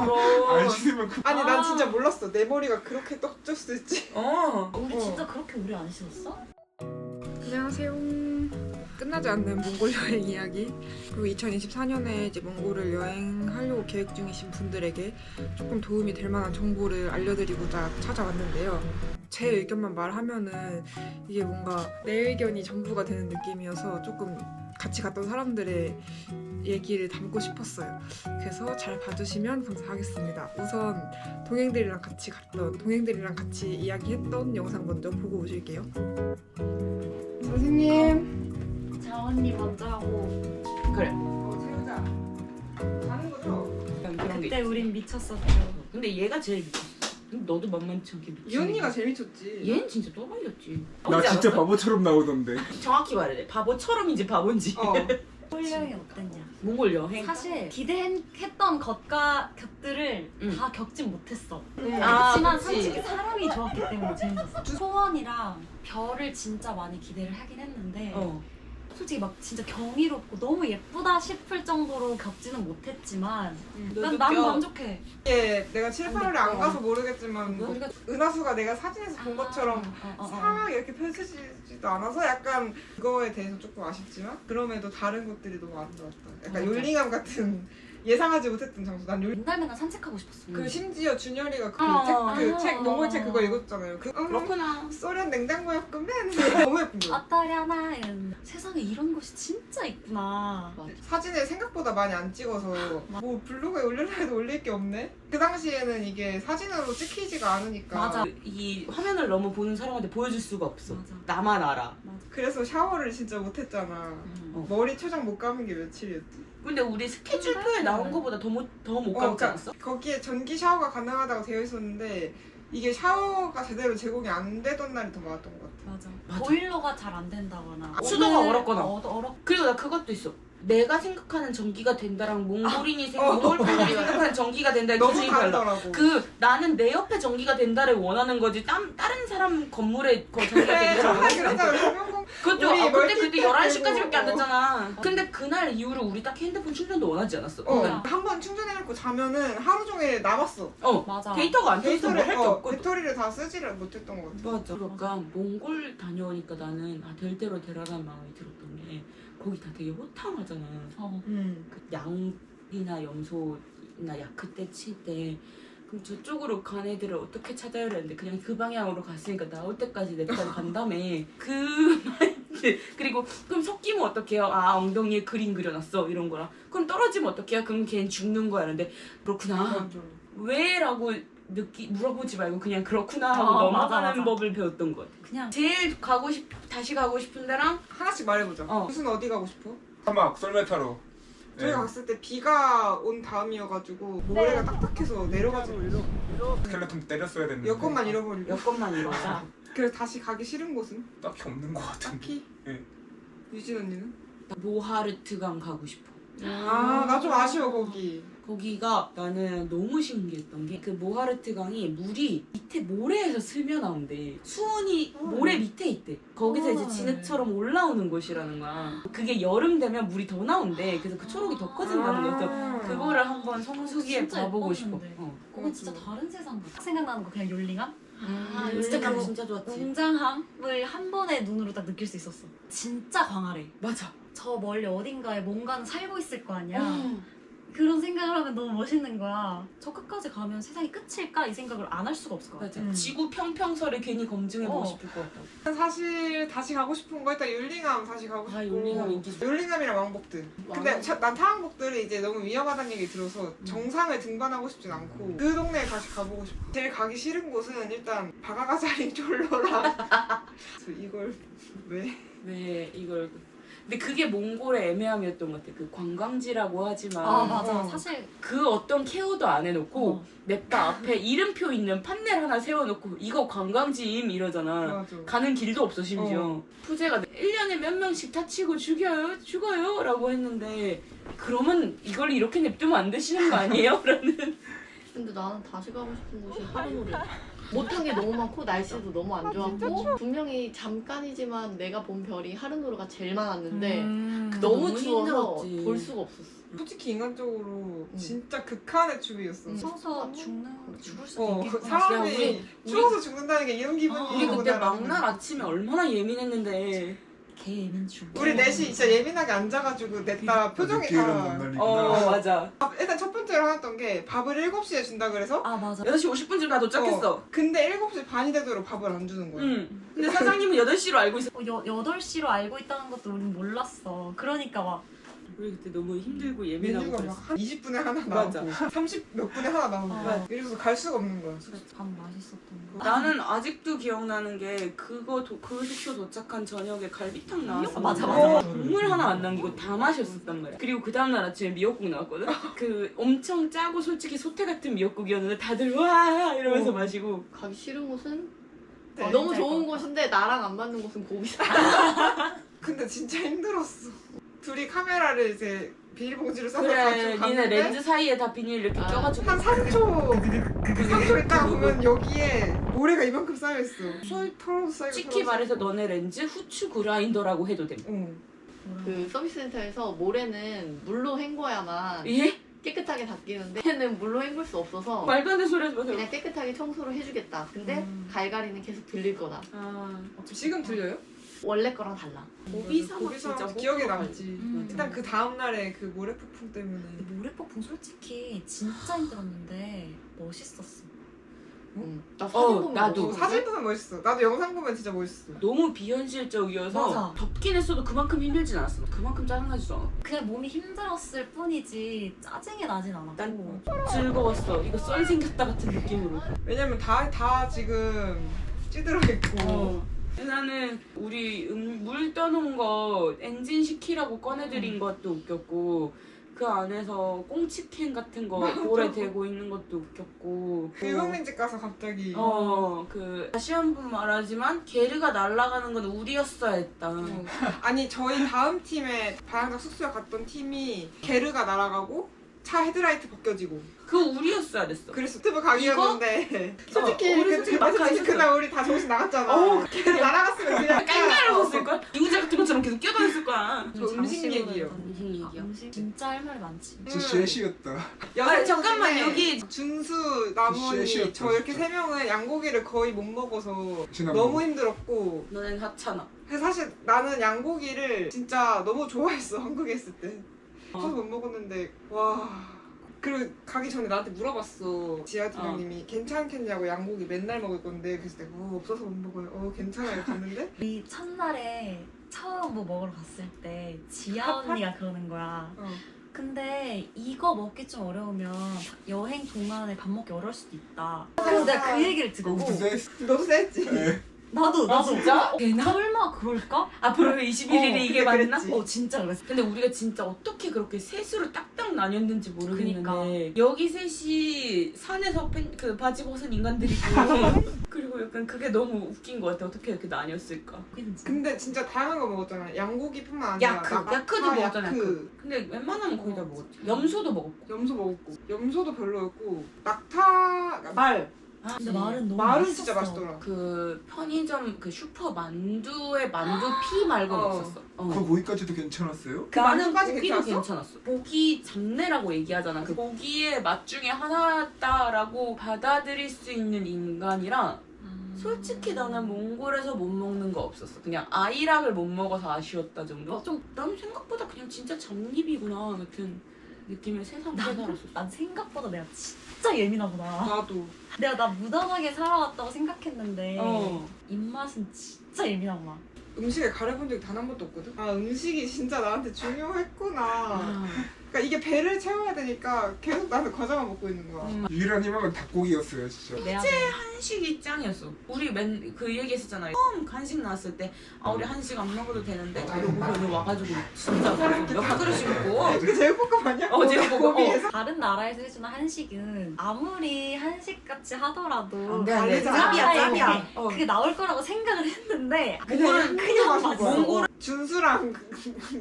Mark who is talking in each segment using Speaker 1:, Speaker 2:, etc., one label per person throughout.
Speaker 1: 안 씻으면
Speaker 2: 아니 난 진짜 몰랐어. 내 머리가 그렇게 떡질 수 있지.
Speaker 3: 우리 진짜 그렇게 오래 안 씻었어?
Speaker 2: 안녕하세요. 끝나지 않는 몽골 여행 이야기. 그리고 2024년에 이제 몽골을 여행하려고 계획 중이신 분들에게 조금 도움이 될 만한 정보를 알려드리고자 찾아왔는데요. 제 의견만 말하면은 이게 뭔가 내 의견이 전부가 되는 느낌이어서 조금 같이 갔던 사람들의 얘기를 담고 싶었어요. 그래서 잘 봐주시면 감사하겠습니다. 우선 동행들이랑 같이 이야기했던 영상 먼저 보고 오실게요. 선생님.
Speaker 3: 자 언니 먼저 하고.
Speaker 4: 그래.
Speaker 2: 세우자. 가는 거죠?
Speaker 4: 그런 게
Speaker 3: 그때 우린 미쳤었죠.
Speaker 4: 근데 얘가 제일 미쳤어. 근데 너도 만만치 않게 미치는
Speaker 2: 이 언니가 제일 미쳤지.
Speaker 4: 얘는 진짜 또라이였지.
Speaker 1: 나 진짜 바보처럼 나오던데.
Speaker 4: 정확히 말해야 돼. 바보처럼인지 바본지.
Speaker 3: 몽골 여행이 어땠냐?
Speaker 4: 몽골 여행.
Speaker 3: 사실 기대했던 것들을
Speaker 4: 응.
Speaker 3: 다 겪진 못했어.
Speaker 4: 아,
Speaker 3: 그렇지만
Speaker 4: 그치.
Speaker 3: 솔직히 사람이 좋았기 때문에 재밌었어. 소원이랑 별을 진짜 많이 기대를 하긴 했는데 솔직히 막 진짜 경이롭고 너무 예쁘다 싶을 정도로 겪지는 못했지만 난 만족해.
Speaker 2: 이게 내가 7, 8월에 안 가서 모르겠지만 뭐
Speaker 3: 우리가
Speaker 2: 은하수가 내가 사진에서 본 것처럼 싹 이렇게 펼쳐지지도 않아서 약간 그거에 대해서 조금 아쉽지만 그럼에도 다른 것들이 너무 아름다웠다. 약간
Speaker 3: 맞아.
Speaker 2: 율링함 같은 예상하지 못했던 장소. 난
Speaker 3: 맨날 산책하고 싶었어.
Speaker 2: 그 심지어 준열이가
Speaker 3: 아,
Speaker 2: 몽골 책 그거 읽었잖아요.
Speaker 4: 그렇구나.
Speaker 2: 소련 냉장고였구나 했는데 너무 예쁜 거야.
Speaker 3: 아따리아나 이런 세상에 이런 곳이 진짜 있구나.
Speaker 2: 사진을 생각보다 많이 안 찍어서 뭐 블로그에 올릴라 해도 올릴 게 없네. 그 당시에는 이게 사진으로 찍히지가 않으니까.
Speaker 3: 맞아.
Speaker 4: 이 화면을 너무 보는 사람한테 보여줄 수가 없어.
Speaker 3: 맞아.
Speaker 4: 나만 알아.
Speaker 3: 맞아.
Speaker 2: 그래서 샤워를 진짜 못했잖아. 머리 초장 못 감은 게 며칠이었지?
Speaker 4: 근데 우리 스케줄표에 나온 거보다 더 못 감지 않았어?
Speaker 2: 거기에 전기 샤워가 가능하다고 되어 있었는데 이게 샤워가 제대로 제공이 안 되던 날이 더 많았던 것 같아.
Speaker 3: 맞아.
Speaker 4: 맞아.
Speaker 3: 보일러가 잘 안 된다거나
Speaker 4: 수도가 얼었거나.
Speaker 3: 얼었.
Speaker 4: 그리고 나 그것도 있어. 내가 생각하는 전기가 된다랑 몽골 분들이 생각하는 전기가 된다의
Speaker 2: 너무
Speaker 4: 기준이 달라.
Speaker 2: 다르더라고.
Speaker 4: 나는 내 옆에 전기가 된다를 원하는 거지 다른 사람 건물에 전기가 된다를 원하는 거지.
Speaker 2: 그러니까
Speaker 4: 그것도
Speaker 2: 우리
Speaker 4: 그때 11시까지밖에 안
Speaker 2: 되고.
Speaker 4: 됐잖아. 근데 그날 이후로 우리 딱히 핸드폰 충전도 원하지 않았어.
Speaker 2: 한 번 충전해놓고 자면은 하루 종일 남았어.
Speaker 3: 맞아.
Speaker 4: 데이터가 안 터져서 뭐 할 게 없고.
Speaker 2: 배터리를 다 쓰지를 못했던 것 같아.
Speaker 4: 맞아. 그러니까 몽골 다녀오니까 나는 될 대로 되라는 마음이 들었던 게 거기 다 되게 호탕하잖아. 그 양이나 염소나 야크 때 칠 때 그럼 저쪽으로 간 애들을 어떻게 찾아야 하는데 그냥 그 방향으로 갔으니까 나올 때까지 내 편 간다며. 그 마인드. 그리고 그럼 섞이면 어떡해요? 엉덩이에 그림 그려놨어 이런 거랑. 그럼 떨어지면 어떡해요? 그럼 걔는 죽는 거야. 근데 그렇구나. 왜? 라고 물어보지 말고 그냥 그렇구나 하고 넘어가는
Speaker 3: 맞아.
Speaker 4: 법을 배웠던 것 같아.
Speaker 3: 그냥
Speaker 4: 제일 다시 가고 싶은 데랑
Speaker 2: 하나씩 말해보자.
Speaker 4: 어.
Speaker 2: 무슨 어디 가고 싶어?
Speaker 1: 사막 썰매타로.
Speaker 2: 저희가 갔을 때 비가 온 다음이어가지고 모래가 딱딱해서 내려가지.
Speaker 1: 스켈레톤 때렸어야 됐는데.
Speaker 2: 여권만 잃어버리고.
Speaker 4: 여권만 이러자.
Speaker 2: 그래서 다시 가기 싫은 곳은?
Speaker 1: 딱히 없는 것 같은데.
Speaker 2: 딱히?
Speaker 1: 예.
Speaker 2: 유진 언니는?
Speaker 4: 모하르트강 가고 싶어.
Speaker 2: 나 좀 아쉬워 거기.
Speaker 4: 거기가 나는 너무 신기했던 게 그 모하르트 강이 물이 밑에 모래에서 스며 나온대. 수온이 모래 밑에 있대. 거기서 이제 진흙처럼 올라오는 곳이라는 거야. 그게 여름 되면 물이 더 나온대. 그래서 그 초록이 더 커진다는 거야. 그래서 그거를 한번 성수기에
Speaker 3: 진짜
Speaker 4: 봐보고 싶어.
Speaker 3: 예뻤는데. 그건 진짜 다른 세상 같아. 생각나는 거 그냥 율링함?
Speaker 4: 진짜
Speaker 3: 그
Speaker 4: 진짜 좋았지.
Speaker 3: 웅장함을 한 번에 눈으로 딱 느낄 수 있었어. 진짜 광활해.
Speaker 4: 맞아.
Speaker 3: 저 멀리 어딘가에 뭔가는 살고 있을 거 아니야. 그런 생각을 하면 너무 멋있는 거야. 저 끝까지 가면 세상이 끝일까? 이 생각을 안 할 수가 없을 것 같아.
Speaker 4: 맞아. 지구 평평설을 괜히 검증해보고 싶을 것 같다.
Speaker 2: 사실 다시 가고 싶은 거 일단 율링함 다시 가고 싶고.
Speaker 4: 율링함 인기 좋아.
Speaker 2: 율링함이랑 왕복들. 근데 난 타왕복들이 이제 너무 위험하다는 얘기 들어서 정상을 등반하고 싶진 않고 그 동네에 다시 가보고 싶어. 제일 가기 싫은 곳은 일단 바가가자리 쫄로랑 그래서 이걸 왜
Speaker 4: 이걸 근데 그게 몽골의 애매함이었던 것 같아. 그 관광지라고 하지만
Speaker 3: 맞아. 사실
Speaker 4: 그 어떤 케어도 안 해놓고 냅다 앞에 이름표 있는 판넬 하나 세워놓고 이거 관광지임 이러잖아.
Speaker 2: 맞아.
Speaker 4: 가는 길도 없어 심지어. 푸제가 1년에 몇 명씩 다치고 죽어요 라고 했는데 그러면 이걸 이렇게 냅두면 안 되시는 거 아니에요? 라는.
Speaker 5: 근데 나는 다시 가고 싶은 곳이 하루놀이. 못한 게 너무 많고 날씨도 너무 안 좋았고 분명히 잠깐이지만 내가 본 별이 하루노르가 제일 많았는데 너무 추워서
Speaker 4: 힘들었지.
Speaker 5: 볼 수가 없었어.
Speaker 2: 솔직히 인간적으로 진짜 극한의 추위였어.
Speaker 3: 서서 죽을 수도 있겠구나.
Speaker 2: 사람이 추워서 죽는다는 게 이런 기분이구나.
Speaker 4: 우리 그때 막날 아침에 얼마나 예민했는데.
Speaker 3: 개 예민충.
Speaker 2: 우리 넷이 진짜 예민하게 앉아가지고 냈다 표정이
Speaker 4: 맞아.
Speaker 2: 일단 첫 번째로 하였던 게 밥을 7시에 준다 그래서
Speaker 3: 아 맞아.
Speaker 4: 8시 50분쯤 다 도착했어.
Speaker 2: 근데 7시 반이 되도록 밥을 안 주는 거야.
Speaker 4: 근데 사장님은 8시로 알고 있어.
Speaker 3: 8시로 알고 있다는 것도 우린 몰랐어. 그러니까 막
Speaker 4: 우리 그때 너무 힘들고 예민하고
Speaker 2: 메뉴가
Speaker 4: 그랬어.
Speaker 2: 막 한 20분에 하나
Speaker 4: 맞아.
Speaker 2: 나오고 30 몇 분에 하나 나오고
Speaker 3: 맞아.
Speaker 2: 이러면서 갈 수가 없는 거야.
Speaker 3: 그래서 밥 맛있었던 거.
Speaker 4: 나는 아직도 기억나는 게 그 숙소 도착한 저녁에 갈비탕 나왔어.
Speaker 3: 맞아.
Speaker 4: 국물 하나 안 남기고 다 마셨었단 말이야. 그리고 그 다음날 아침에 미역국 나왔거든. 그 엄청 짜고 솔직히 소태 같은 미역국이었는데 다들 와 이러면서 마시고.
Speaker 5: 가기 싫은 곳은
Speaker 2: 네,
Speaker 5: 너무
Speaker 3: 진짜
Speaker 5: 좋은
Speaker 3: 이거.
Speaker 5: 곳인데 나랑 안 맞는 곳은 고비사.
Speaker 2: 근데 진짜 힘들었어. 둘이 카메라를 이제 비닐봉지를 싸서
Speaker 4: 그래,
Speaker 2: 가지고
Speaker 4: 니네
Speaker 2: 갔는데
Speaker 4: 렌즈 사이에 다 비닐 이렇게 껴가지고.
Speaker 2: 한 3초 있다가 보면 여기에 모래가 이만큼 쌓여있어. 털어서 쌓이고
Speaker 4: 솔직히 말해서 너네 렌즈 후추 그라인더라고 해도 돼.
Speaker 5: 그 서비스 센터에서 모래는 물로 헹궈야만
Speaker 4: 예?
Speaker 5: 깨끗하게 닦이는데 얘는 물로 헹굴 수 없어서
Speaker 4: 말도 안 되는 소리 하지 마세요.
Speaker 5: 그냥 깨끗하게 청소를 해주겠다. 근데 갈갈이는 계속 들릴 거다.
Speaker 2: 지금 들려요?
Speaker 5: 원래 거랑 달라.
Speaker 4: 고비사막
Speaker 2: 고비사막
Speaker 4: 진짜
Speaker 2: 기억에
Speaker 4: 호불호
Speaker 2: 남지.
Speaker 3: 음.
Speaker 2: 일단 그 다음날에 그 모래폭풍 때문에
Speaker 3: 모래폭풍 솔직히 진짜 힘들었는데 멋있었어.
Speaker 5: 나 사진 보면
Speaker 4: 나도.
Speaker 5: 멋있었는데?
Speaker 2: 사진 보면 멋있어. 나도 영상 보면 진짜 멋있어.
Speaker 4: 너무 비현실적이어서
Speaker 3: 맞아.
Speaker 4: 덥긴 했어도 그만큼 힘들진 않았어. 그만큼 짜증나지도 않아.
Speaker 3: 그냥 몸이 힘들었을 뿐이지 짜증이 나진 않았고.
Speaker 4: 난 즐거웠어. 이거 썰 생겼다 같은 느낌으로.
Speaker 2: 왜냐면 다 지금 찌들어 있고
Speaker 4: 나는 우리 물 떠놓은 거 엔진 시키라고 꺼내드린 것도 웃겼고 그 안에서 꽁치캔 같은 거 볼에 대고 있는 것도 웃겼고
Speaker 2: 일국민집 가서 갑자기
Speaker 4: 다시 한 번 말하지만 게르가 날아가는 건 우리였어야 했다.
Speaker 2: 아니 저희 다음 팀에 반항적 숙소에 갔던 팀이 게르가 날아가고 차 헤드라이트 벗겨지고
Speaker 4: 그거 우리였어야 됐어.
Speaker 2: 그래서 유튜브 각이었는데 솔직히
Speaker 4: 우리 솔직히 막
Speaker 2: 솔직히 그날 우리 다 정신 나갔잖아. 게르 날아갔으면 그냥
Speaker 4: 깐깐했을 걸? 이구자 같은 것처럼 계속 끼어다녔을 거야.
Speaker 2: 저 음식 얘기요.
Speaker 4: 음식 얘기야.
Speaker 3: 음식 진짜 할 말이 많지.
Speaker 1: 진짜 쉐시였다.
Speaker 4: 잠깐만, 여기
Speaker 2: 준수, 남원이
Speaker 1: 쉐시였다,
Speaker 2: 저 이렇게
Speaker 1: 진짜.
Speaker 2: 세 명은 양고기를 거의 못 먹어서
Speaker 1: 지난번.
Speaker 2: 너무 힘들었고
Speaker 4: 너넨 하찮아.
Speaker 2: 그래서 사실 나는 양고기를 진짜 너무 좋아했어. 한국에 있을 때 없어서 못 먹었는데 와. 그리고 가기 전에 나한테 물어봤어. 지하 팀장님이 괜찮겠냐고. 양고기 맨날 먹을 건데. 그래서 내가 없어서 못 먹어요. 괜찮아요. 갔는데
Speaker 3: 우리 첫날에 처음 뭐 먹으러 갔을 때 지아 언니가 그러는 거야. 근데 이거 먹기 좀 어려우면 여행 동안에 밥 먹기 어려울 수도 있다. 그래서 내가 그 얘기를 듣고
Speaker 2: 너도 셌지?
Speaker 1: 네.
Speaker 3: 나도
Speaker 4: 진짜?
Speaker 3: 설마 그럴까?
Speaker 4: 앞으로 21일이 이게
Speaker 2: 근데
Speaker 4: 맞나?
Speaker 2: 그랬지.
Speaker 3: 진짜 그랬어.
Speaker 4: 근데 우리가 진짜 어떻게 그렇게 셋으로 딱딱 나뉘었는지 모르겠는데
Speaker 3: 그니까.
Speaker 4: 여기 셋이 산에서 그 바지 벗은 인간들이고 그리고 약간 그게 너무 웃긴 것 같아. 어떻게 이렇게 나뉘었을까?
Speaker 2: 근데 진짜 다양한 거 먹었잖아. 양고기뿐만 아니라
Speaker 4: 야크도 먹었잖아.
Speaker 2: 야크.
Speaker 4: 근데 웬만하면 거의 다 먹었지. 염소도 먹었고.
Speaker 2: 염소 먹었고 염소도 별로였고 낙타 말
Speaker 3: 근데 말은 너무
Speaker 2: 말은
Speaker 3: 맛있었어.
Speaker 2: 진짜 맛있더라.
Speaker 4: 그 편의점 그 슈퍼 만두에 만두 피 말고 먹었어.
Speaker 1: 그 고기까지도 괜찮았어요?
Speaker 2: 그
Speaker 4: 나는
Speaker 2: 만두까지
Speaker 4: 고기도
Speaker 2: 괜찮았어?
Speaker 4: 괜찮았어. 고기 잡내라고 얘기하잖아. 그 고기의 맛 중에 하나다라고 받아들일 수 있는 인간이라 솔직히 나는 몽골에서 못 먹는 거 없었어. 그냥 아이락을 못 먹어서 아쉬웠다 정도? 난 생각보다 그냥 진짜 잡입이구나 같은 느낌의 세상 깨달았어.
Speaker 3: 난 생각보다 내가 진짜 예민하구나.
Speaker 2: 나도.
Speaker 3: 내가 나 무던하게 살아왔다고 생각했는데 입맛은 진짜 예민하구나.
Speaker 2: 음식에 가려본 적이 단 한 번도 없거든? 음식이 진짜 나한테 중요했구나. 그러니까 이게 배를 채워야 되니까 계속 나는 과자만 먹고 있는 거야.
Speaker 1: 유일한 희망은 닭고기였어요 진짜.
Speaker 3: 내
Speaker 4: 한식이 짱이었어. 우리 그 얘기했었잖아요. 처음 간식 나왔을 때 우리 한식 안 먹어도 되는데 이러고 와가지고 진짜 몇 그릇씩 먹고
Speaker 2: 그게 제육볶음 아니야?
Speaker 4: 제육볶음.
Speaker 2: 거기에서.
Speaker 3: 다른 나라에서 해주는 한식은 아무리 한식같이 하더라도
Speaker 4: 안 돼.
Speaker 3: 짭이야.
Speaker 4: 짭이야.
Speaker 3: 그게 나올 거라고 생각을 했는데
Speaker 2: 그냥
Speaker 3: 그냥
Speaker 2: 맛있는 거야.
Speaker 4: 몽골
Speaker 2: 준수랑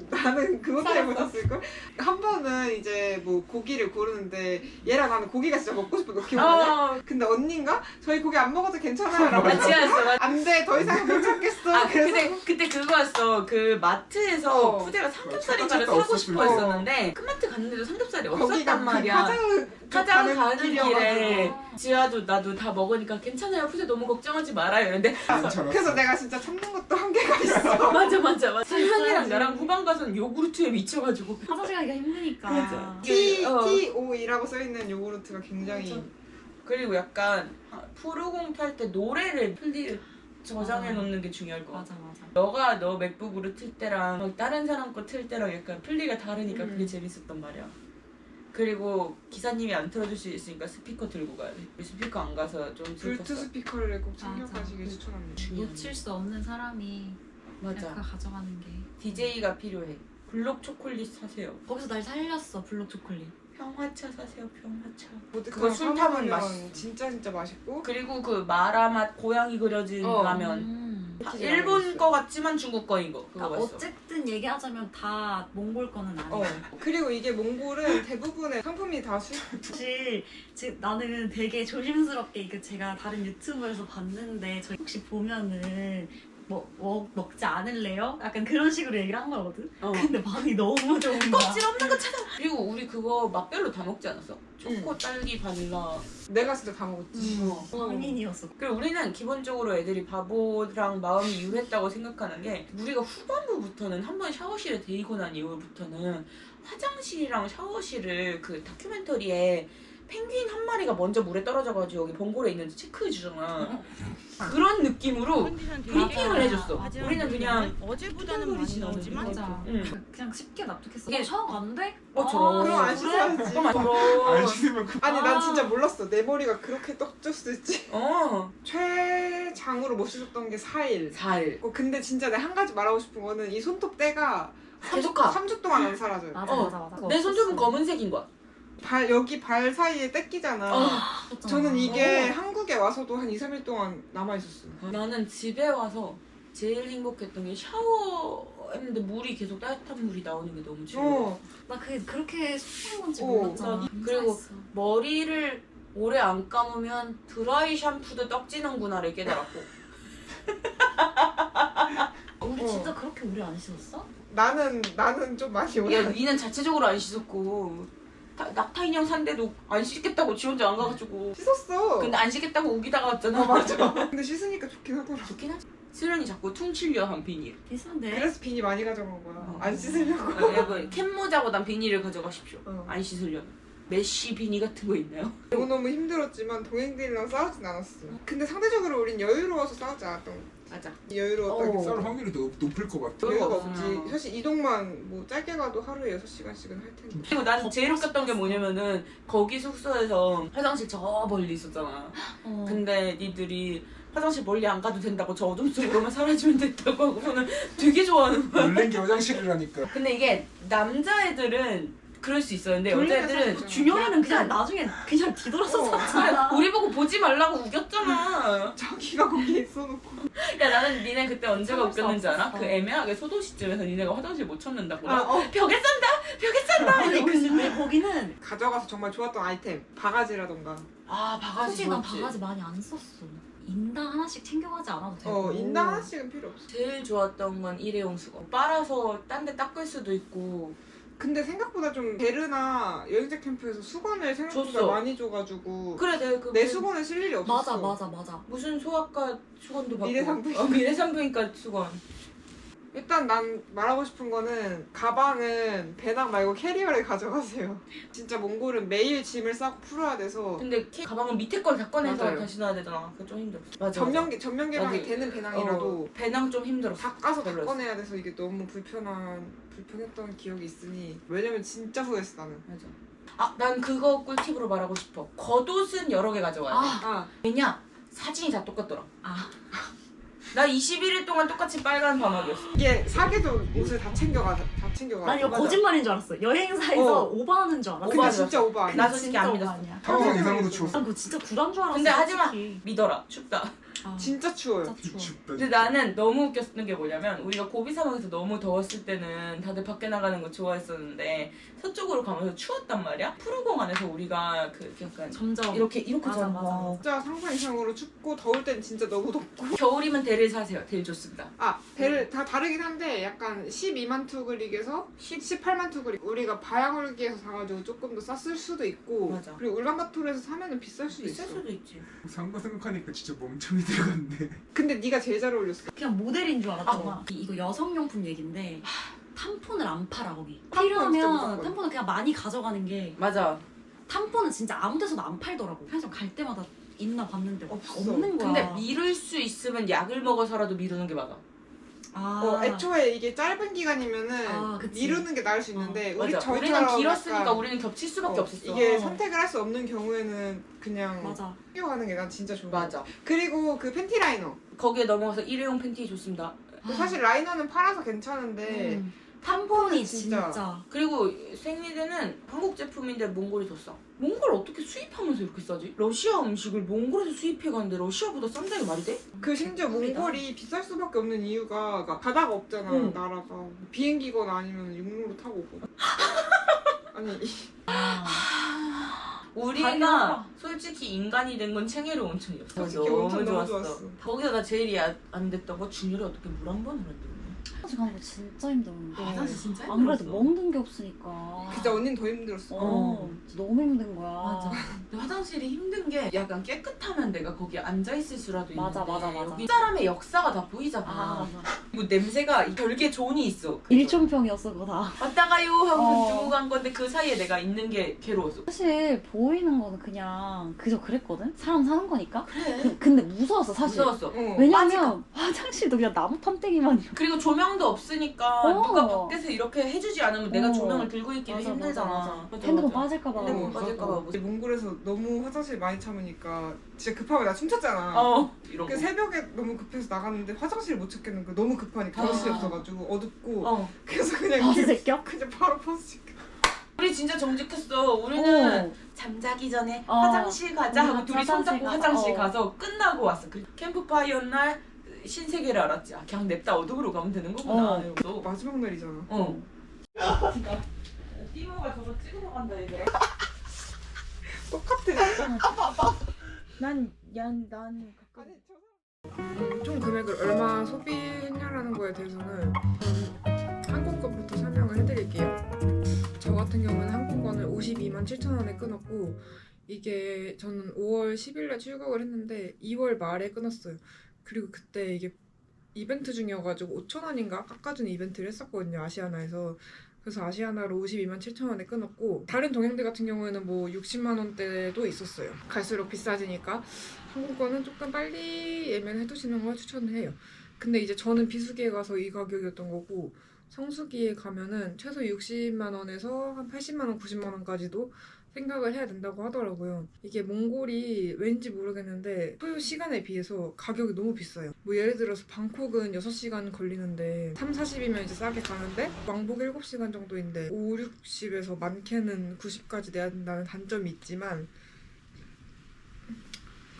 Speaker 2: 나는 그 호텔에 묻었을걸? 한 번은 이제 뭐 고기를 고르는데 얘랑 나는 고기가 진짜 먹고 싶어. 너 기억나냐? 근데 언니인가? 저희 고기 안 먹어도 괜찮아요 라고
Speaker 4: 맞지 않았어?
Speaker 2: 안돼 더 이상 못 참겠어.
Speaker 4: 아
Speaker 2: 그래서
Speaker 4: 그때 그거였어. 그 마트에서 푸제가 삼겹살인가를
Speaker 1: 잠깐
Speaker 4: 사고
Speaker 1: 없었을
Speaker 4: 싶어
Speaker 1: 때.
Speaker 4: 했었는데 큰 마트 갔는데도 삼겹살이
Speaker 2: 거기가
Speaker 4: 없었단 말이야. 가장 가는 길에 지아도 나도 다 먹으니까 괜찮아요. 푸제 너무 걱정하지 말아요. 이런데
Speaker 1: 괜찮았어.
Speaker 2: 그래서 내가 진짜 참는 것도 한계가 있어.
Speaker 4: 맞아. 승현이랑 나랑 후반 가서는 요구르트에 미쳐가지고
Speaker 3: 화장실 가기가 힘드니까.
Speaker 4: 맞아.
Speaker 2: TOE라고 써있는 요구르트가 굉장히
Speaker 4: 맞아. 그리고 약간 프로공 탈 때 노래를 플리 저장해 놓는 게 중요할 것 같아.
Speaker 3: 맞아.
Speaker 4: 너가 너 맥북으로 틀 때랑 다른 사람 거 틀 때랑 약간 플리가 다르니까 그게 재밌었단 말이야. 그리고 기사님이 안 틀어줄 수 있으니까 스피커 들고 가야 돼. 스피커 안 가서 좀 슬펐어.
Speaker 2: 블루투스 스피커를 꼭
Speaker 3: 맞아.
Speaker 2: 챙겨가시길 추천합니다.
Speaker 3: 놓칠 수 없는 사람이
Speaker 4: 맞아.
Speaker 3: 약간 가져가는 게.
Speaker 4: DJ가 필요해. 블록 초콜릿 사세요.
Speaker 3: 거기서 날 살렸어 블록 초콜릿.
Speaker 4: 평화차 사세요. 평화차.
Speaker 2: 그거
Speaker 4: 술 타면 맛있어.
Speaker 2: 진짜 맛있고.
Speaker 4: 그리고 그 마라맛 고양이 그려진 라면. 일본 거 같지만 중국 거인 거. 그거
Speaker 3: 그러니까
Speaker 4: 맛있어.
Speaker 3: 어쨌든 얘기하자면 다 몽골 거는 아니야.
Speaker 2: 그리고 이게 몽골은 대부분의 상품이 다
Speaker 3: 사실 나는 되게 조심스럽게 이거 제가 다른 유튜브에서 봤는데 저희 혹시 보면은 먹지 않을래요? 약간 그런 식으로 얘기를 한 거거든? 근데 반응이 너무 좋은 거야.
Speaker 4: 껍질 없는 거 찾아. 그리고 우리 그거 맛별로 다 먹지 않았어? 초코, 딸기, 바닐라.
Speaker 2: 내가 진짜 다 먹었지.
Speaker 3: 왕인이었어.
Speaker 4: 그리고 우리는 기본적으로 애들이 바보랑 마음이 유했다고 생각하는 게 우리가 후반부부터는 한 번 샤워실에 데리고 난 이후부터는 화장실이랑 샤워실을 그 다큐멘터리에 펭귄 한 마리가 먼저 물에 떨어져가지고 여기 번골에 있는지 체크해주잖아. 그런 느낌으로 브리핑을 해줬어. 우리는 그냥
Speaker 6: 어제보다는 많이 나오지만
Speaker 3: 맞아.
Speaker 4: 응.
Speaker 3: 그냥 쉽게 납득했어.
Speaker 4: 이게
Speaker 3: 샤워가 안 돼?
Speaker 4: 저런.
Speaker 2: 그럼 안 씻어야지.
Speaker 1: 안 씻으면
Speaker 2: 아니 난 진짜 몰랐어. 내 머리가 그렇게 떡졌을지.
Speaker 4: 어.
Speaker 2: 최장으로 못 씻었던 게 4일.
Speaker 4: 4일.
Speaker 2: 근데 진짜 내가 한 가지 말하고 싶은 거는 이 손톱 때가
Speaker 4: 계속 가.
Speaker 2: 3주 동안 안 사라져요.
Speaker 3: 맞아.
Speaker 4: 내 손톱은 검은색인 거야.
Speaker 2: 여기 발 사이에 떼끼잖아. 저는 이게 한국에 와서도 한 2, 3일 동안 남아있었어요.
Speaker 4: 나는 집에 와서 제일 행복했던 게 샤워했는데 물이 계속 따뜻한 물이 나오는 게 너무 즐거워.
Speaker 3: 나 그게 그렇게 속한 건지
Speaker 2: 어,
Speaker 3: 몰랐잖아.
Speaker 4: 그리고 머리를 오래 안 감으면 드라이 샴푸도 떡지는구나를 깨달았고.
Speaker 3: 우리 진짜 그렇게 오래 안 씻었어?
Speaker 2: 나는 좀 많이 오래.
Speaker 4: 야, 니는 자체적으로 안 씻었고 낙타 인형 산데도 안 씻겠다고 지 혼자 안 가가지고.
Speaker 2: 씻었어.
Speaker 4: 근데 안 씻겠다고 우기다가 왔잖아.
Speaker 2: 맞아. 근데 씻으니까 좋긴 하더라.
Speaker 4: 좋긴 하지. 수련이 자꾸 퉁치려 한 비닐.
Speaker 3: 씻으면 돼.
Speaker 2: 그래서 비니 많이 가져간 거야.
Speaker 4: 어.
Speaker 2: 안 씻으려고.
Speaker 4: 여러분 캔모자보단 비닐을 가져가십시오.
Speaker 2: 어.
Speaker 4: 안 씻으려면. 메쉬 비니 같은 거 있나요?
Speaker 2: 너무 힘들었지만 동행들이랑 싸우진 않았어. 근데 상대적으로 우린 여유로워서 싸우지 않았던 거.
Speaker 4: 맞아.
Speaker 2: 여유로웠다기
Speaker 1: 싸울 확률이 더 높을 것 같아.
Speaker 2: 여유가
Speaker 4: 여유가
Speaker 2: 없지.
Speaker 4: 없어.
Speaker 2: 사실 이동만 뭐 짧게 가도 하루에 6시간씩은 할 텐데.
Speaker 4: 그리고 난 제일 웃겼던 게 뭐냐면은 거기 숙소에서 화장실 저 멀리 있었잖아. 근데 니들이 화장실 멀리 안 가도 된다고 저 어둠 속으로만 사라지면 된다고 하고서는 되게 좋아하는 거야.
Speaker 1: 놀란 게 화장실이라니까.
Speaker 4: 근데 이게 남자애들은 그럴 수 있어요. 근데 여자애들은
Speaker 3: 준영이는 그냥 나중에 그냥 뒤돌아서 샀잖아.
Speaker 4: 우리 보고 보지 말라고 우겼잖아.
Speaker 2: 자기가 거기에 있어놓고.
Speaker 4: 야 나는 니네 그때 언제가
Speaker 3: 참을 수
Speaker 4: 웃겼는지 알아?
Speaker 3: 없었어.
Speaker 4: 그 애매하게 소도시쯤에서 니네가 화장실 못 찾는다고
Speaker 2: 아,
Speaker 4: 벽에 싼다! 벽에 싼다!
Speaker 3: 아니
Speaker 4: 이러고 있는데
Speaker 3: 근데 거기는
Speaker 2: 가져가서 정말 좋았던 아이템. 바가지라던가.
Speaker 4: 아 바가지
Speaker 3: 솔직히 난
Speaker 4: 좋았지.
Speaker 3: 바가지 많이 안 썼어. 인당 하나씩 챙겨가지 않아도 되고.
Speaker 2: 인당 하나씩은 필요 없어.
Speaker 4: 제일 좋았던 건 일회용 수건. 빨아서 딴 데 닦을 수도 있고.
Speaker 2: 근데 생각보다 좀 베르나 여행자 캠프에서 수건을 생각보다
Speaker 4: 줬어.
Speaker 2: 많이 줘가지고
Speaker 4: 그래 내가 그
Speaker 2: 내 수건을 쓸 일이 없었어.
Speaker 3: 맞아.
Speaker 4: 무슨 소아과 수건도 받고
Speaker 2: 미래산부인과.
Speaker 4: 미래산부인과 수건.
Speaker 2: 일단 난 말하고 싶은 거는 가방은 배낭 말고 캐리어를 가져가세요. 진짜 몽골은 매일 짐을 싸고 풀어야 돼서
Speaker 4: 근데 가방은 밑에 걸 다 꺼내서
Speaker 2: 맞아요.
Speaker 4: 다시 놔야 되잖아. 그거 좀 힘들었어. 맞아.
Speaker 2: 전면 개방이
Speaker 4: 여기,
Speaker 2: 되는 배낭이라도
Speaker 4: 배낭 좀 힘들었어.
Speaker 2: 다 까서 다
Speaker 4: 별로였어.
Speaker 2: 꺼내야 돼서 이게 너무 불편했던 기억이 있으니 왜냐면 진짜 후회했어 나는.
Speaker 4: 맞아. 아, 난 그거 꿀팁으로 말하고 싶어. 겉옷은 여러 개 가져와야 돼.
Speaker 2: 아
Speaker 4: 왜냐? 사진이 다 똑같더라.
Speaker 3: 아.
Speaker 4: 나 21일 동안 똑같이 빨간 바막이었어.
Speaker 2: 이게 사계도 옷을 다 챙겨가.
Speaker 3: 난 이거
Speaker 2: 맞아.
Speaker 3: 거짓말인 줄 알았어. 여행사에서 오버하는 줄 알았어.
Speaker 2: 근데
Speaker 4: 오버하는
Speaker 2: 진짜 오버 아니야.
Speaker 4: 나 솔직히 안
Speaker 3: 진짜
Speaker 4: 믿었어.
Speaker 3: 오버 아니야.
Speaker 1: 타고난 이상으로도 추웠어.
Speaker 3: 난 그거 진짜 구란 줄 알았어.
Speaker 4: 근데 하지마.
Speaker 3: 솔직히.
Speaker 4: 믿어라. 춥다.
Speaker 2: 진짜 추워요.
Speaker 3: 진짜 추워.
Speaker 1: 춥다.
Speaker 4: 근데 나는 너무 웃겼던 게 뭐냐면 우리가 고비 사막에서 너무 더웠을 때는 다들 밖에 나가는 거 좋아했었는데 서쪽으로 가면서 추웠단 말이야. 푸르공 안에서 우리가 그 약간
Speaker 3: 점점
Speaker 4: 이렇게
Speaker 3: 맞아,
Speaker 4: 잖아.
Speaker 3: 맞아.
Speaker 2: 진짜 상상 이상으로 춥고 더울 땐 진짜 너무 덥고.
Speaker 4: 겨울이면 대를 사세요. 대를 좋습니다.
Speaker 2: 배를 다 다르긴 한데 약간 12만 투그릭에서 18만 투그릭. 우리가 바야흐르기에서 사가지고 조금 더 쌌을 수도 있고.
Speaker 4: 맞아.
Speaker 2: 그리고 울란바토르에서 사면은 비쌀 수도
Speaker 4: 비쌀
Speaker 2: 있어.
Speaker 4: 수도 있지.
Speaker 1: 상거 생각하니까 진짜 멍청이 들어갔네.
Speaker 2: 근데 네가 제일 잘 어울렸어.
Speaker 3: 그냥 모델인 줄 알았잖아. 이거 여성용품 얘긴데 탐폰을 안 팔아 거기. 필요하면 탐폰을 그냥 많이 가져가는 게
Speaker 4: 맞아.
Speaker 3: 탐폰은 진짜 아무 데서도 안 팔더라고. 편의점 갈 때마다 있나 봤는데
Speaker 2: 없어.
Speaker 3: 없는 거야.
Speaker 4: 근데 미룰 수 있으면 약을 먹어서라도 미루는 게 맞아.
Speaker 2: 애초에 이게 짧은 기간이면은
Speaker 3: 그치.
Speaker 2: 미루는 게 나을 수 있는데
Speaker 4: 맞아.
Speaker 2: 저희처럼
Speaker 4: 우리는 길었으니까
Speaker 2: 약간
Speaker 4: 우리는 겹칠 수밖에 없었어.
Speaker 2: 이게 선택을 할 수 없는 경우에는 그냥
Speaker 3: 맞아.
Speaker 2: 뛰어가는 게 난 진짜 좋아.
Speaker 4: 맞아.
Speaker 2: 그리고 그 팬티 라이너.
Speaker 4: 거기에 넘어가서 일회용 팬티 좋습니다.
Speaker 2: 사실 라이너는 팔아서 괜찮은데
Speaker 3: 탐폰이
Speaker 2: 진짜.
Speaker 3: 진짜.
Speaker 4: 그리고 생리대는 한국 제품인데 몽골이 더 싸. 몽골 어떻게 수입하면서 이렇게 싸지? 러시아 음식을 몽골에서 수입해가는데 러시아보다 싼다는 게 말이 돼?
Speaker 2: 그 심지어 몽골이 비쌀 수밖에 없는 이유가 그러니까 바다가 없잖아.
Speaker 4: 응.
Speaker 2: 나라가 비행기거나 아니면 육로로 타고 오거든. 아니
Speaker 4: 우리가
Speaker 3: 당연하다.
Speaker 4: 솔직히 인간이 된 건 챙해로 온천이었어.
Speaker 2: 솔직히 온천 너무 좋았어.
Speaker 4: 거기서 나 제일 안 됐던 거 준열이 어떻게 물 한 번을 안 들었냐?
Speaker 5: 화장실 가는 거 진짜 힘들었는데.
Speaker 4: 화장실 진짜
Speaker 5: 안 그래도
Speaker 4: 힘들었어.
Speaker 5: 먹는 게 없으니까.
Speaker 2: 진짜 언니는 더 힘들었어.
Speaker 5: 진짜 너무 힘든 거야.
Speaker 4: 맞아. 근데 화장실이 힘든 게 약간 깨끗하면 내가 거기 앉아있을 수라도 있는데
Speaker 5: 맞아, 맞아, 맞아.
Speaker 4: 여기 사람의 역사가 다 보이잖아.
Speaker 5: 맞아.
Speaker 4: 그리고 냄새가 별개 존이 있어.
Speaker 5: 일종평이었어 그거 다.
Speaker 4: 왔다 가요 하고
Speaker 5: 어.
Speaker 4: 두고 간 건데 그 사이에 내가 있는 게 괴로웠어.
Speaker 5: 사실 보이는 거는 그냥 그저 그랬거든? 사람 사는 거니까?
Speaker 4: 그래.
Speaker 5: 근데 무서웠어 사실.
Speaker 4: 무서웠어.
Speaker 5: 왜냐면 화장실도 그냥 나무 판때기만 이렇게.
Speaker 4: 그리고 조명도 없으니까 누가 밖에서 이렇게 해주지 않으면 내가 조명을 들고 있기는
Speaker 5: 맞아,
Speaker 4: 힘들잖아.
Speaker 5: 맞아. 핸드폰 빠질까봐.
Speaker 4: 핸드폰 빠질까봐.
Speaker 2: 몽골에서 너무 화장실 많이 참으니까 진짜 급하고 나 춤췄잖아.
Speaker 4: 이러고.
Speaker 2: 그 새벽에 너무 급해서 나갔는데 화장실 못 찾겠는 거야. 너무 급하니까 정신이 없어가지고 어둡고 그래서 그냥
Speaker 5: 버스 제껴?
Speaker 2: 그냥 바로 버스 제껴.
Speaker 4: 우리 진짜 정직했어. 우리는 잠자기 전에 화장실 가자 하고 둘이 손잡고 화장실 가서 끝나고 왔어. 그 캠프파이어 날 신세계를 알았지. 아, 그냥 냅다 어둠으로 가면 되는 거구나. 이러고.
Speaker 2: 마지막 날이잖아.
Speaker 4: 띠모가 저거 찍으러 간다 얘들아.
Speaker 2: 똑같아.
Speaker 4: 난
Speaker 2: 총 금액을 얼마 소비했냐라는 거에 대해서는 항공권부터 설명을 해드릴게요. 저 같은 경우는 항공권을 52만 7천 원에 끊었고 이게 저는 5월 10일에 출국을 했는데 2월 말에 끊었어요. 그리고 그때 이게 이벤트 중이어가지고 5천 원인가 깎아주는 이벤트를 했었거든요. 아시아나에서. 그래서 아시아나로 52만 7천 원에 끊었고 다른 동행들 같은 경우에는 뭐 60만 원대도 있었어요. 갈수록 비싸지니까 항공권은 조금 빨리 예매해 두시는 걸 추천을 해요. 근데 이제 저는 비수기에 가서 이 가격이었던 거고 성수기에 가면은 최소 60만 원에서 한 80만 원, 90만 원까지도 생각을 해야 된다고 하더라고요. 이게 몽골이 왠지 모르겠는데 소요 시간에 비해서 가격이 너무 비싸요. 뭐 예를 들어서 방콕은 6시간 걸리는데 3, 40이면 이제 싸게 가는데 왕복 7시간 정도인데 5, 60에서 많게는 90까지 내야 된다는 단점이 있지만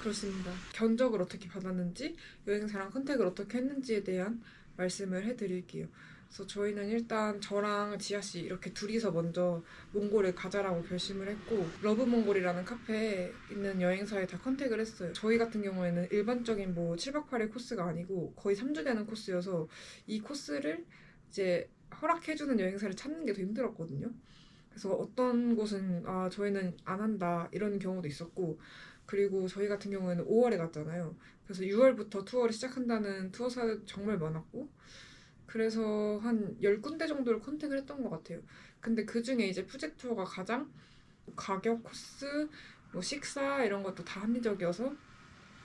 Speaker 2: 그렇습니다. 견적을 어떻게 받았는지 여행사랑 컨택을 어떻게 했는지에 대한 말씀을 해드릴게요. 그래서 저희는 일단 저랑 지아씨 이렇게 둘이서 먼저 몽골을 가자라고 결심을 했고 러브몽골이라는 카페에 있는 여행사에 다 컨택을 했어요. 저희 같은 경우에는 일반적인 뭐 7박 8일 코스가 아니고 거의 3주 되는 코스여서 이 코스를 이제 허락해주는 여행사를 찾는 게 더 힘들었거든요. 그래서 어떤 곳은 저희는 안 한다 이런 경우도 있었고 그리고 저희 같은 경우에는 5월에 갔잖아요. 그래서 6월부터 투어를 시작한다는 투어사도 정말 많았고 그래서 한 10군데 정도를 컨택을 했던 것 같아요. 근데 그중에 이제 푸제 투어가 가장 가격, 코스, 뭐 식사 이런 것도 다 합리적이어서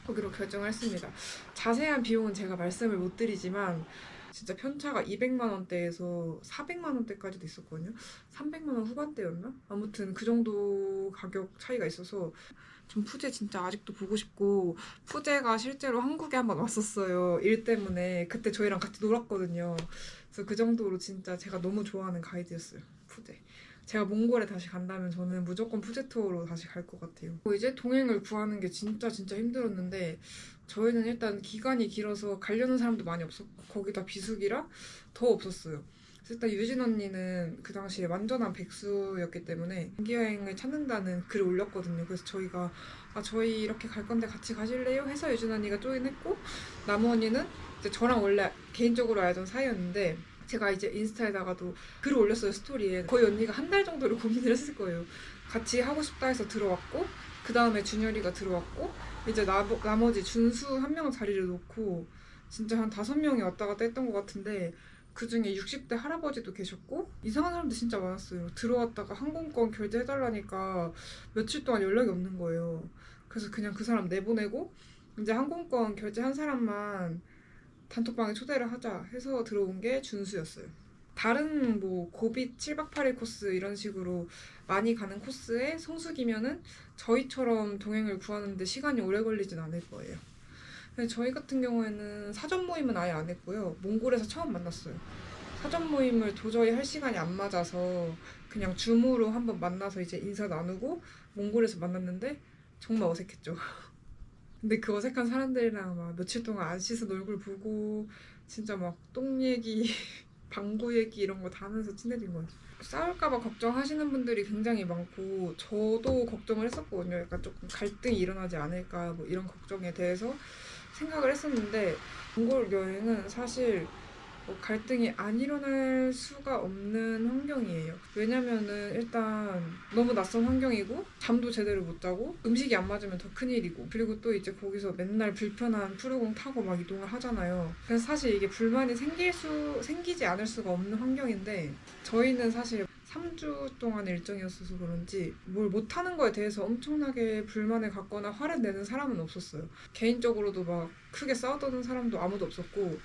Speaker 2: 거기로 결정을 했습니다. 자세한 비용은 제가 말씀을 못 드리지만 진짜 편차가 200만 원대에서 400만 원대까지도 있었거든요. 300만 원 후반대였나? 아무튼 그 정도 가격 차이가 있어서 전 푸제 진짜 아직도 보고 싶고 푸제가 실제로 한국에 한번 왔었어요. 일 때문에. 그때 저희랑 같이 놀았거든요. 그래서 그 정도로 진짜 제가 너무 좋아하는 가이드였어요. 푸제. 제가 몽골에 다시 간다면 저는 무조건 푸제트호로 다시 갈 것 같아요. 이제 동행을 구하는 게 진짜 힘들었는데 저희는 일단 기간이 길어서 가려는 사람도 많이 없었고 거기다 비수기라 더 없었어요. 그래서 일단 유진 언니는 그 당시에 완전한 백수였기 때문에 장기 여행을 찾는다는 글을 올렸거든요. 그래서 저희가 저희 이렇게 갈 건데 같이 가실래요? 해서 유진 언니가 조인했고 나무 언니는 이제 저랑 원래 개인적으로 알던 사이였는데 제가 이제 인스타에다가도 글을 올렸어요, 스토리에. 거의 언니가 한 달 정도를 고민을 했을 거예요. 같이 하고 싶다 해서 들어왔고 그 다음에 준열이가 들어왔고 이제 나머지 준수 한 명 자리를 놓고 진짜 한 5명이 왔다 갔다 했던 것 같은데 그중에 60대 할아버지도 계셨고 이상한 사람들 진짜 많았어요. 들어왔다가 항공권 결제해달라니까 며칠 동안 연락이 없는 거예요. 그래서 그냥 그 사람 내보내고 이제 항공권 결제한 사람만 단톡방에 초대를 하자 해서 들어온 게 준수였어요. 다른 뭐 고빗 7박 8일 코스 이런 식으로 많이 가는 코스에 성수기면은 저희처럼 동행을 구하는데 시간이 오래 걸리진 않을 거예요. 저희 같은 경우에는 사전 모임은 아예 안 했고요. 몽골에서 처음 만났어요. 사전 모임을 도저히 할 시간이 안 맞아서 그냥 줌으로 한번 만나서 이제 인사 나누고 몽골에서 만났는데 정말 어색했죠. 근데 그 어색한 사람들이랑 막 며칠 동안 안 씻은 얼굴 보고 진짜 막 똥 얘기, 방구 얘기 이런 거 다 하면서 친해진 거죠. 싸울까봐 걱정하시는 분들이 굉장히 많고 저도 걱정을 했었거든요. 약간 조금 갈등이 일어나지 않을까 뭐 이런 걱정에 대해서 생각을 했었는데 몽골 여행은 사실 갈등이 안 일어날 수가 없는 환경이에요. 왜냐면은 일단 너무 낯선 환경이고 잠도 제대로 못 자고 음식이 안 맞으면 더 큰일이고 그리고 또 이제 거기서 맨날 불편한 푸르공 타고 막 이동을 하잖아요. 그래서 사실 이게 불만이 생기지 않을 수가 없는 환경인데 저희는 사실 3주 동안의 일정이었어서 그런지 뭘 못하는 거에 대해서 엄청나게 불만을 갖거나 화를 내는 사람은 없었어요. 개인적으로도 막 크게 싸우던 사람도 아무도 없었고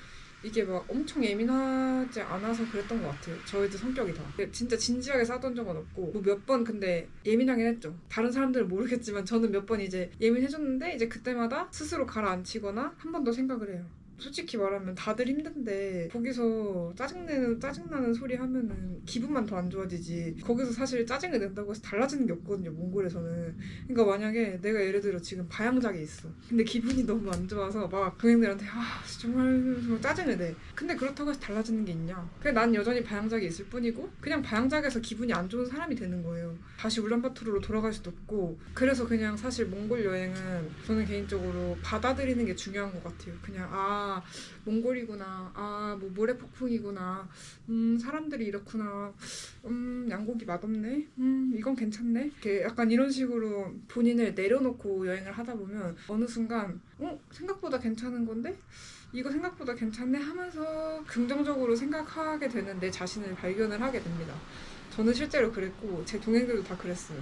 Speaker 2: 이게 막 엄청 예민하지 않아서 그랬던 것 같아요. 저희들 성격이 다. 진짜 진지하게 싸웠던 적은 없고 뭐 몇 번 근데 예민하긴 했죠. 다른 사람들은 모르겠지만 저는 몇 번 이제 예민해졌는데 이제 그때마다 스스로 가라앉히거나 한 번 더 생각을 해요. 솔직히 말하면 다들 힘든데 거기서 짜증나는 소리 하면은 기분만 더 안 좋아지지 거기서 사실 짜증을 낸다고 해서 달라지는 게 없거든요, 몽골에서는. 그러니까 만약에 내가 예를 들어 지금 바양작에 있어. 근데 기분이 너무 안 좋아서 막 동행들한테 정말 짜증을 내. 근데 그렇다고 해서 달라지는 게 있냐. 그냥 난 여전히 바양작에 있을 뿐이고 그냥 바양작에서 기분이 안 좋은 사람이 되는 거예요. 다시 울란바토르로 돌아갈 수도 없고. 그래서 그냥 사실 몽골 여행은 저는 개인적으로 받아들이는 게 중요한 것 같아요. 그냥 몽골이구나, 뭐 모래폭풍이구나, 사람들이 이렇구나, 양고기 맛없네, 이건 괜찮네. 이렇게 약간 이런 식으로 본인을 내려놓고 여행을 하다 보면 어느 순간 생각보다 괜찮은 건데? 이거 생각보다 괜찮네 하면서 긍정적으로 생각하게 되는 내 자신을 발견을 하게 됩니다. 저는 실제로 그랬고 제 동행들도 다 그랬어요.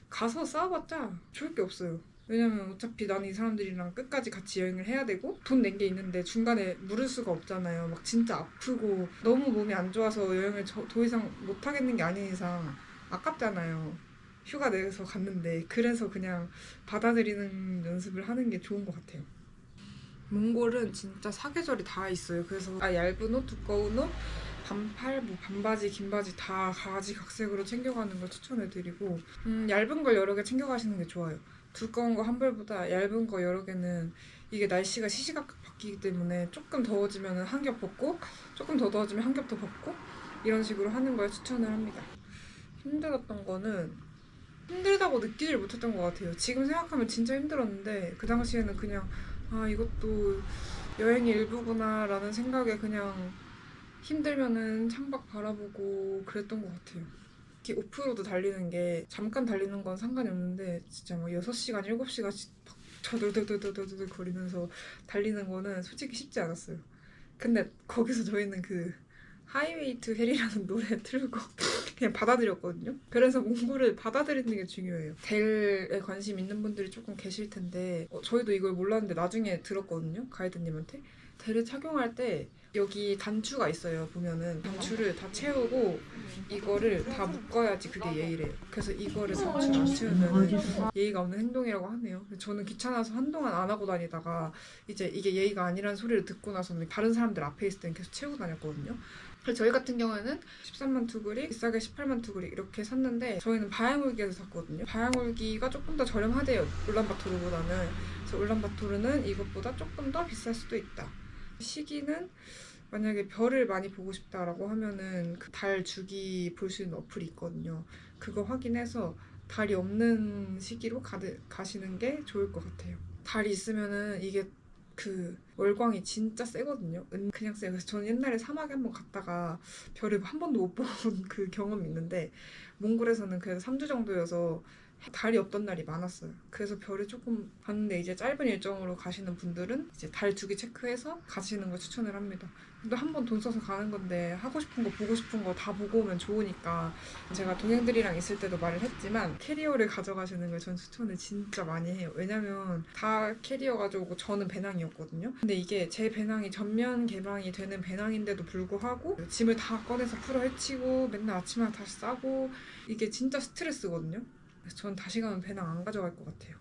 Speaker 2: 가서 싸워봤자 좋을 게 없어요. 왜냐면 어차피 나는 이 사람들이랑 끝까지 같이 여행을 해야 되고 돈 낸 게 있는데 중간에 물을 수가 없잖아요. 막 진짜 아프고 너무 몸이 안 좋아서 여행을 더 이상 못 하겠는 게 아닌 이상 아깝잖아요. 휴가 내서 갔는데. 그래서 그냥 받아들이는 연습을 하는 게 좋은 것 같아요. 몽골은 진짜 사계절이 다 있어요. 그래서 얇은 옷, 두꺼운 옷, 반팔, 뭐 반바지, 긴바지 다 가지각색으로 챙겨가는 걸 추천해드리고 얇은 걸 여러 개 챙겨가시는 게 좋아요. 두꺼운 거 한 벌보다 얇은 거 여러 개는 이게 날씨가 시시각각 바뀌기 때문에 조금 더워지면 한 겹 벗고 조금 더 더워지면 한 겹 더 벗고 이런 식으로 하는 걸 추천을 합니다. 힘들었던 거는 힘들다고 느끼질 못했던 것 같아요. 지금 생각하면 진짜 힘들었는데 그 당시에는 그냥 이것도 여행의 일부구나 라는 생각에 그냥 힘들면은 창밖 바라보고 그랬던 것 같아요. 이렇게 오프로드 달리는 게 잠깐 달리는 건 상관이 없는데 진짜 막 6시간, 7시간씩 막 저들들들들들 거리면서 달리는 거는 솔직히 쉽지 않았어요. 근데 거기서 저희는 그 하이웨이 투 헬이라는 노래 틀고 그냥 받아들였거든요. 그래서 몽골을 받아들이는 게 중요해요. 델에 관심 있는 분들이 조금 계실 텐데 저희도 이걸 몰랐는데 나중에 들었거든요, 가이드님한테. 델을 착용할 때 여기 단추가 있어요. 보면은 단추를 다 채우고 이거를 다 묶어야지 그게 예의래요. 그래서 이거를 단추를 안 채우면 예의가 없는 행동이라고 하네요. 저는 귀찮아서 한동안 안 하고 다니다가 이제 이게 예의가 아니라는 소리를 듣고 나서는 다른 사람들 앞에 있을 때는 계속 채우고 다녔거든요. 그래서 저희 같은 경우에는 13만 투구리, 비싸게 18만 투구리 이렇게 샀는데 저희는 바야울기에서 샀거든요. 바야울기가 조금 더 저렴하대요, 울란바토르보다는. 그래서 울란바토르는 이것보다 조금 더 비쌀 수도 있다. 시기는 만약에 별을 많이 보고 싶다라고 하면은 그 달 주기 볼 수 있는 어플이 있거든요. 그거 확인해서 달이 없는 시기로 가시는 게 좋을 것 같아요. 달이 있으면은 이게 그 월광이 진짜 세거든요. 그냥 세요. 그래서 저는 옛날에 사막에 한번 갔다가 별을 한 번도 못 본 그 경험이 있는데 몽골에서는 그래도 3주 정도여서 달이 없던 날이 많았어요. 그래서 별을 조금 봤는데 이제 짧은 일정으로 가시는 분들은 이제 달 주기 체크해서 가시는 걸 추천을 합니다. 근데 한 번 돈 써서 가는 건데 하고 싶은 거 보고 싶은 거 다 보고 오면 좋으니까 제가 동행들이랑 있을 때도 말을 했지만 캐리어를 가져가시는 걸 전 추천을 진짜 많이 해요. 왜냐면 다 캐리어 가져오고 저는 배낭이었거든요. 근데 이게 제 배낭이 전면 개방이 되는 배낭인데도 불구하고 짐을 다 꺼내서 풀어 헤치고 맨날 아침마다 다시 싸고 이게 진짜 스트레스거든요. 그래서 전 다시 가면 배낭 안 가져갈 것 같아요.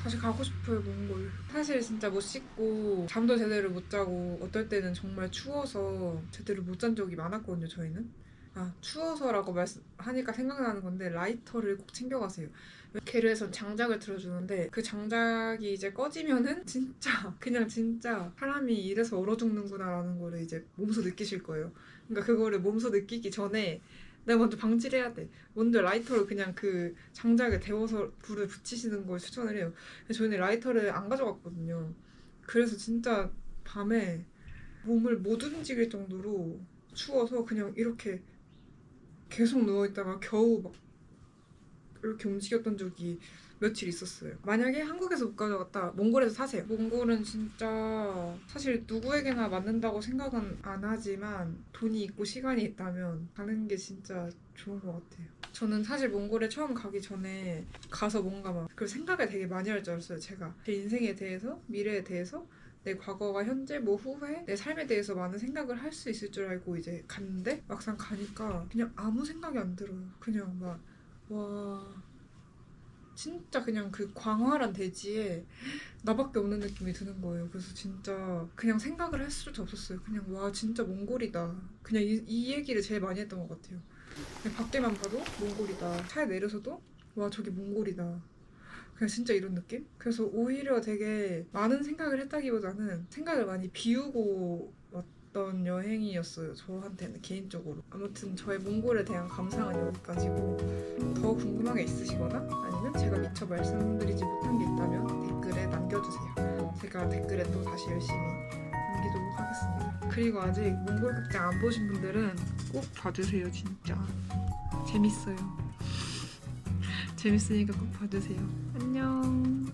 Speaker 2: 다시 가고 싶어요, 몽골. 사실 진짜 못 씻고 잠도 제대로 못 자고 어떨 때는 정말 추워서 제대로 못 잔 적이 많았거든요, 저희는. 추워서라고 하니까 생각나는 건데 라이터를 꼭 챙겨가세요. 게르에선 장작을 틀어주는데 그 장작이 이제 꺼지면은 진짜 그냥 진짜 사람이 이래서 얼어 죽는구나라는 거를 이제 몸소 느끼실 거예요. 그러니까 그거를 몸소 느끼기 전에 내가 먼저 방지를 해야 돼. 먼저 라이터를 그냥 그 장작에 데워서 불을 붙이시는 걸 추천을 해요. 저희는 라이터를 안 가져갔거든요. 그래서 진짜 밤에 몸을 못 움직일 정도로 추워서 그냥 이렇게 계속 누워있다가 겨우 막 이렇게 움직였던 적이 며칠 있었어요. 만약에 한국에서 못 가져갔다, 몽골에서 사세요. 몽골은 진짜 사실 누구에게나 맞는다고 생각은 안 하지만 돈이 있고 시간이 있다면 가는 게 진짜 좋은 것 같아요. 저는 사실 몽골에 처음 가기 전에 가서 뭔가 막 그 생각을 되게 많이 할 줄 알았어요. 제가 제 인생에 대해서, 미래에 대해서, 내 과거와 현재, 뭐 후회, 내 삶에 대해서 많은 생각을 할 수 있을 줄 알고 이제 갔는데 막상 가니까 그냥 아무 생각이 안 들어요. 그냥 막 와 진짜 그냥 그 광활한 대지에 나밖에 없는 느낌이 드는 거예요. 그래서 진짜 그냥 생각을 할 수밖에 없었어요. 그냥 와 진짜 몽골이다. 그냥 이 얘기를 제일 많이 했던 것 같아요. 그냥 밖에만 봐도 몽골이다. 차에 내려서도 와 저기 몽골이다. 그냥 진짜 이런 느낌? 그래서 오히려 되게 많은 생각을 했다기보다는 생각을 많이 비우고 왔던 여행이었어요. 저한테는 개인적으로. 아무튼 저의 몽골에 대한 감상은 여기까지고 더 궁금한 게 있으시거나 아니면 제가 미처 말씀드리지 못한 게 있다면 댓글에 남겨주세요. 제가 댓글에 또 다시 열심히 남기도록 하겠습니다. 그리고 아직 몽골 극장 안 보신 분들은 꼭 봐주세요. 진짜 재밌어요. 재밌으니까 꼭 봐주세요. 안녕.